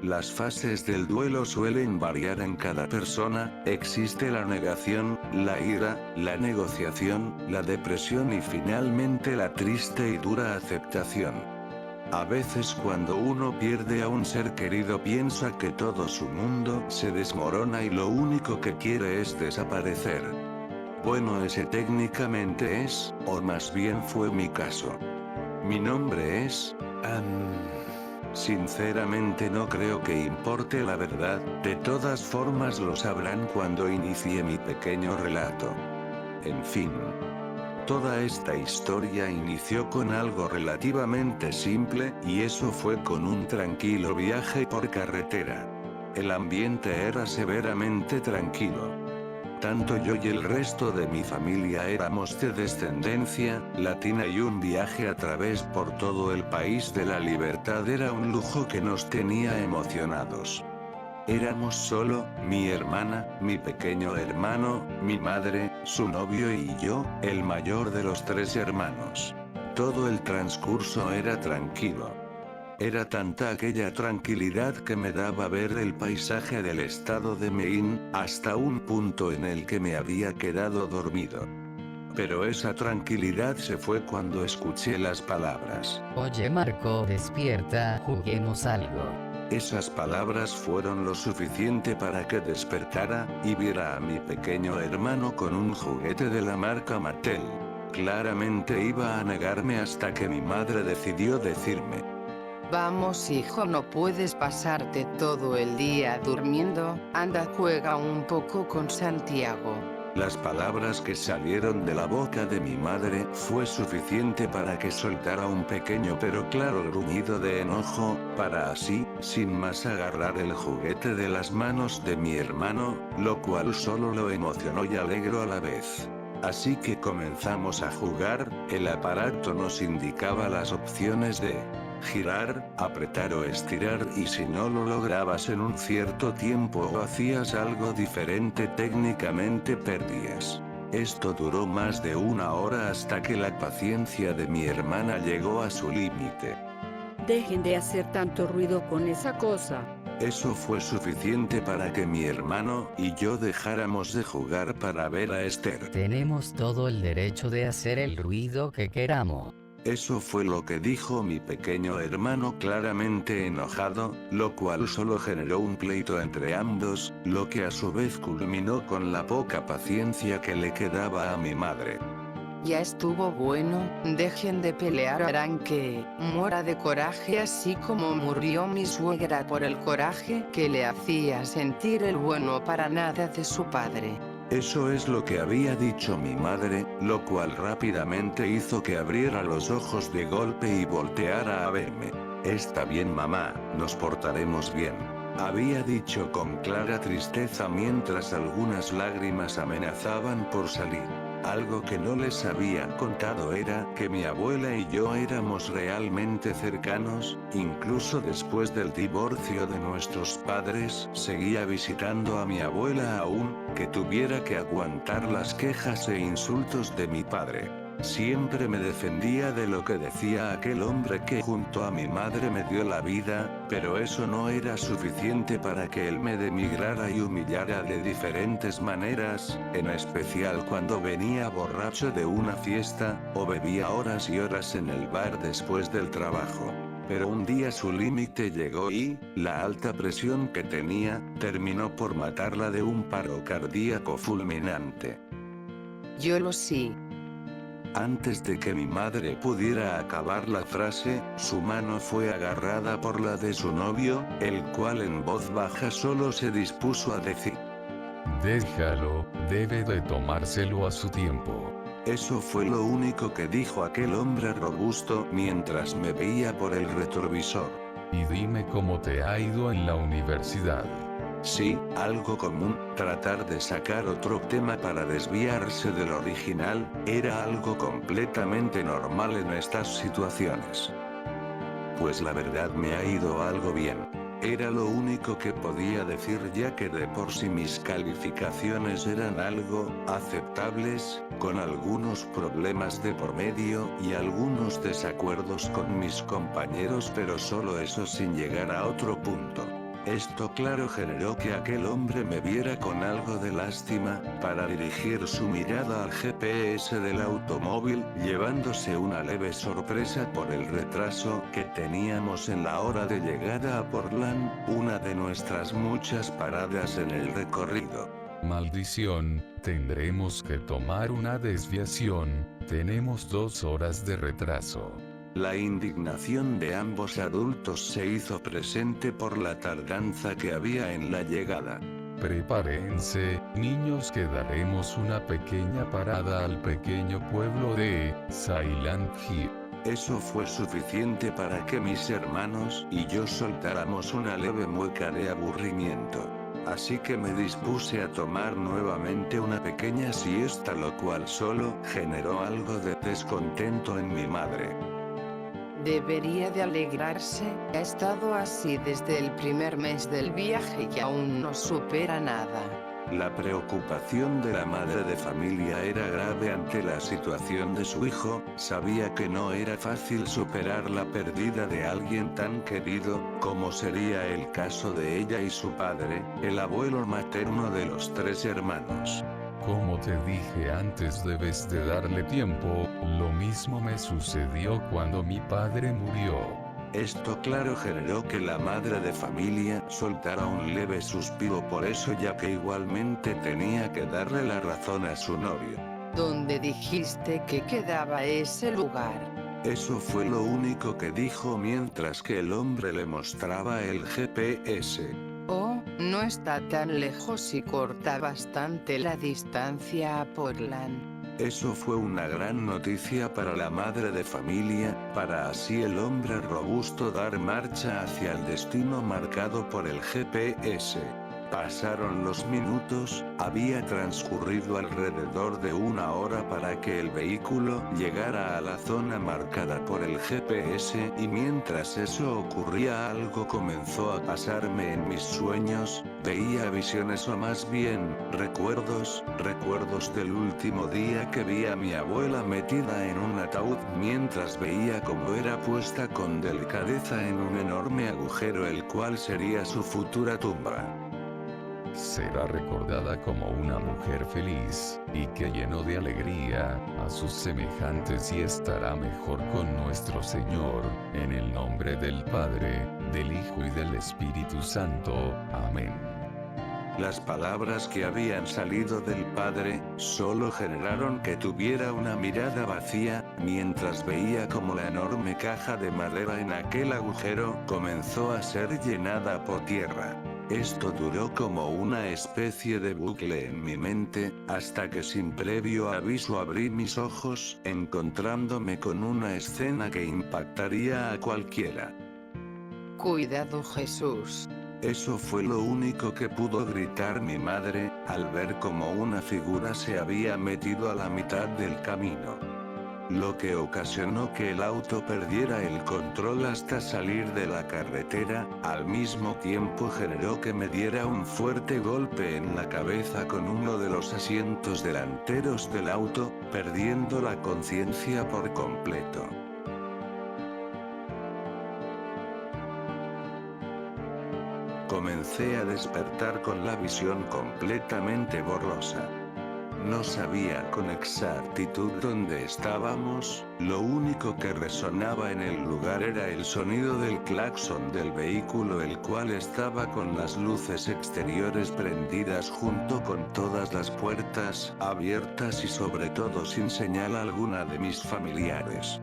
Las fases del duelo suelen variar en cada persona, existe la negación, la ira, la negociación, la depresión y finalmente la triste y dura aceptación. A veces cuando uno pierde a un ser querido piensa que todo su mundo se desmorona y lo único que quiere es desaparecer. Bueno, ese técnicamente es, o más bien fue mi caso. Mi nombre es... Sinceramente no creo que importe la verdad, de todas formas lo sabrán cuando inicie mi pequeño relato. En fin. Toda esta historia inició con algo relativamente simple, y eso fue con un tranquilo viaje por carretera. El ambiente era severamente tranquilo. Tanto yo y el resto de mi familia éramos de descendencia latina y un viaje a través por todo el país de la libertad era un lujo que nos tenía emocionados. Éramos solo, mi hermana, mi pequeño hermano, mi madre, su novio y yo, el mayor de los 3 hermanos. Todo el transcurso era tranquilo. Era tanta aquella tranquilidad que me daba ver el paisaje del estado de Maine, hasta un punto en el que me había quedado dormido. Pero esa tranquilidad se fue cuando escuché las palabras. Oye Marco, despierta, juguemos algo. Esas palabras fueron lo suficiente para que despertara, y viera a mi pequeño hermano con un juguete de la marca Mattel. Claramente iba a negarme hasta que mi madre decidió decirme: Vamos hijo, no puedes pasarte todo el día durmiendo, anda juega un poco con Santiago. Las palabras que salieron de la boca de mi madre fue suficiente para que soltara un pequeño pero claro gruñido de enojo, para así, sin más agarrar el juguete de las manos de mi hermano, lo cual solo lo emocionó y alegró a la vez. Así que comenzamos a jugar, el aparato nos indicaba las opciones de girar, apretar o estirar y si no lo lograbas en un cierto tiempo o hacías algo diferente técnicamente perdías. Esto duró más de 1 hora hasta que la paciencia de mi hermana llegó a su límite. Dejen de hacer tanto ruido con esa cosa. Eso fue suficiente para que mi hermano y yo dejáramos de jugar para ver a Esther. Tenemos todo el derecho de hacer el ruido que queramos. Eso fue lo que dijo mi pequeño hermano claramente enojado, lo cual solo generó un pleito entre ambos, lo que a su vez culminó con la poca paciencia que le quedaba a mi madre. Ya estuvo bueno, dejen de pelear, harán que muera de coraje así como murió mi suegra por el coraje que le hacía sentir el bueno para nada de su padre. Eso es lo que había dicho mi madre, lo cual rápidamente hizo que abriera los ojos de golpe y volteara a verme. Está bien mamá, nos portaremos bien. Había dicho con clara tristeza mientras algunas lágrimas amenazaban por salir. Algo que no les había contado era que mi abuela y yo éramos realmente cercanos, incluso después del divorcio de nuestros padres, seguía visitando a mi abuela aún, que tuviera que aguantar las quejas e insultos de mi padre. Siempre me defendía de lo que decía aquel hombre que junto a mi madre me dio la vida, pero eso no era suficiente para que él me denigrara y humillara de diferentes maneras, en especial cuando venía borracho de una fiesta, o bebía horas y horas en el bar después del trabajo. Pero un día su límite llegó y, la alta presión que tenía, terminó por matarla de un paro cardíaco fulminante. Yo lo sí. Antes de que mi madre pudiera acabar la frase, su mano fue agarrada por la de su novio, el cual en voz baja solo se dispuso a decir: Déjalo, debe de tomárselo a su tiempo. Eso fue lo único que dijo aquel hombre robusto mientras me veía por el retrovisor. Y dime cómo te ha ido en la universidad. Sí, algo común, tratar de sacar otro tema para desviarse del original, era algo completamente normal en estas situaciones. Pues la verdad me ha ido algo bien. Era lo único que podía decir ya que de por sí mis calificaciones eran algo aceptables, con algunos problemas de por medio y algunos desacuerdos con mis compañeros pero solo eso sin llegar a otro punto. Esto claro generó que aquel hombre me viera con algo de lástima, para dirigir su mirada al GPS del automóvil, llevándose una leve sorpresa por el retraso que teníamos en la hora de llegada a Portland, una de nuestras muchas paradas en el recorrido. Maldición, tendremos que tomar una desviación, tenemos 2 horas de retraso. La indignación de ambos adultos se hizo presente por la tardanza que había en la llegada. Prepárense, niños, que daremos una pequeña parada al pequeño pueblo de Silent Hill. Eso fue suficiente para que mis hermanos y yo soltáramos una leve mueca de aburrimiento. Así que me dispuse a tomar nuevamente una pequeña siesta, lo cual solo generó algo de descontento en mi madre. Debería de alegrarse, ha estado así desde el primer mes del viaje y aún no supera nada. La preocupación de la madre de familia era grave ante la situación de su hijo, sabía que no era fácil superar la pérdida de alguien tan querido, como sería el caso de ella y su padre, el abuelo materno de los 3 hermanos. Como te dije antes, debes de darle tiempo, lo mismo me sucedió cuando mi padre murió. Esto claro generó que la madre de familia soltara un leve suspiro por eso, ya que igualmente tenía que darle la razón a su novio. ¿Dónde dijiste que quedaba ese lugar? Eso fue lo único que dijo mientras que el hombre le mostraba el GPS. Oh, no está tan lejos y corta bastante la distancia a Portland. Eso fue una gran noticia para la madre de familia, para así el hombre robusto dar marcha hacia el destino marcado por el GPS. Pasaron los minutos, había transcurrido alrededor de 1 hora para que el vehículo llegara a la zona marcada por el GPS, y mientras eso ocurría algo comenzó a pasarme en mis sueños, veía visiones, o más bien, recuerdos del último día que vi a mi abuela metida en un ataúd mientras veía cómo era puesta con delicadeza en un enorme agujero, el cual sería su futura tumba. Será recordada como una mujer feliz, y que llenó de alegría a sus semejantes, y estará mejor con nuestro Señor, en el nombre del Padre, del Hijo y del Espíritu Santo. Amén. Las palabras que habían salido del padre, solo generaron que tuviera una mirada vacía, mientras veía como la enorme caja de madera en aquel agujero comenzó a ser llenada por tierra. Esto duró como una especie de bucle en mi mente, hasta que sin previo aviso abrí mis ojos, encontrándome con una escena que impactaría a cualquiera. Cuidado, Jesús. Eso fue lo único que pudo gritar mi madre, al ver cómo una figura se había metido a la mitad del camino. Lo que ocasionó que el auto perdiera el control hasta salir de la carretera, al mismo tiempo generó que me diera un fuerte golpe en la cabeza con uno de los asientos delanteros del auto, perdiendo la conciencia por completo. Comencé a despertar con la visión completamente borrosa. No sabía con exactitud dónde estábamos, lo único que resonaba en el lugar era el sonido del claxon del vehículo, el cual estaba con las luces exteriores prendidas junto con todas las puertas abiertas y sobre todo sin señal alguna de mis familiares.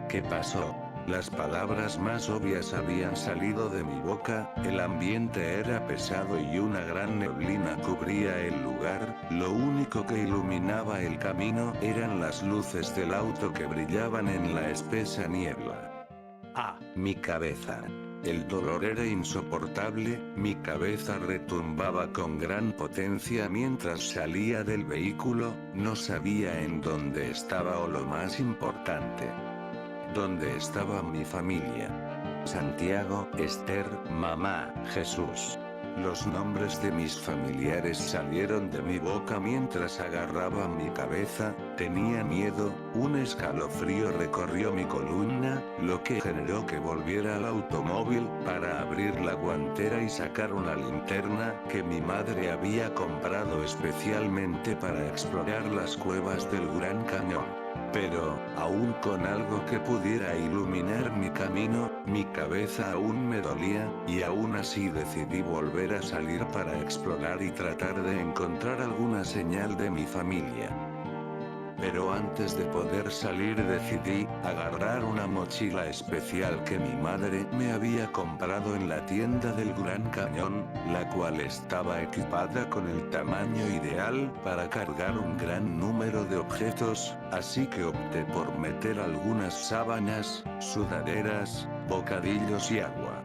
¿Qué pasó? Las palabras más obvias habían salido de mi boca, el ambiente era pesado y una gran neblina cubría el lugar, lo único que iluminaba el camino eran las luces del auto que brillaban en la espesa niebla. ¡Ah! Mi cabeza. El dolor era insoportable, mi cabeza retumbaba con gran potencia mientras salía del vehículo, no sabía en dónde estaba o lo más importante, ¿dónde estaba mi familia? Santiago, Esther, mamá, Jesús. Los nombres de mis familiares salieron de mi boca mientras agarraba mi cabeza. Tenía miedo, un escalofrío recorrió mi columna, lo que generó que volviera al automóvil para abrir la guantera y sacar una linterna que mi madre había comprado especialmente para explorar las cuevas del Gran Cañón. Pero, aún con algo que pudiera iluminar mi camino, mi cabeza aún me dolía, y aún así decidí volver a salir para explorar y tratar de encontrar alguna señal de mi familia. Pero antes de poder salir decidí agarrar una mochila especial que mi madre me había comprado en la tienda del Gran Cañón, la cual estaba equipada con el tamaño ideal para cargar un gran número de objetos, así que opté por meter algunas sábanas, sudaderas, bocadillos y agua.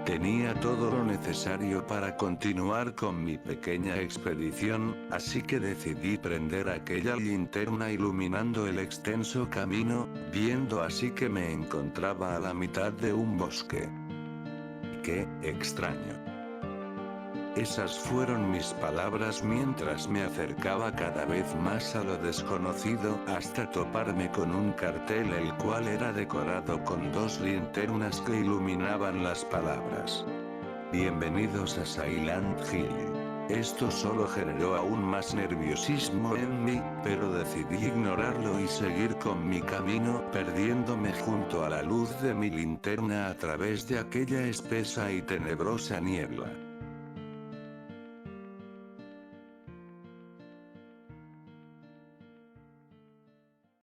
Tenía todo lo necesario para continuar con mi pequeña expedición, así que decidí prender aquella linterna iluminando el extenso camino, viendo así que me encontraba a la mitad de un bosque. ¡Qué extraño! Esas fueron mis palabras mientras me acercaba cada vez más a lo desconocido hasta toparme con un cartel el cual era decorado con 2 linternas que iluminaban las palabras. Bienvenidos a Silent Hill. Esto solo generó aún más nerviosismo en mí, pero decidí ignorarlo y seguir con mi camino, perdiéndome junto a la luz de mi linterna a través de aquella espesa y tenebrosa niebla.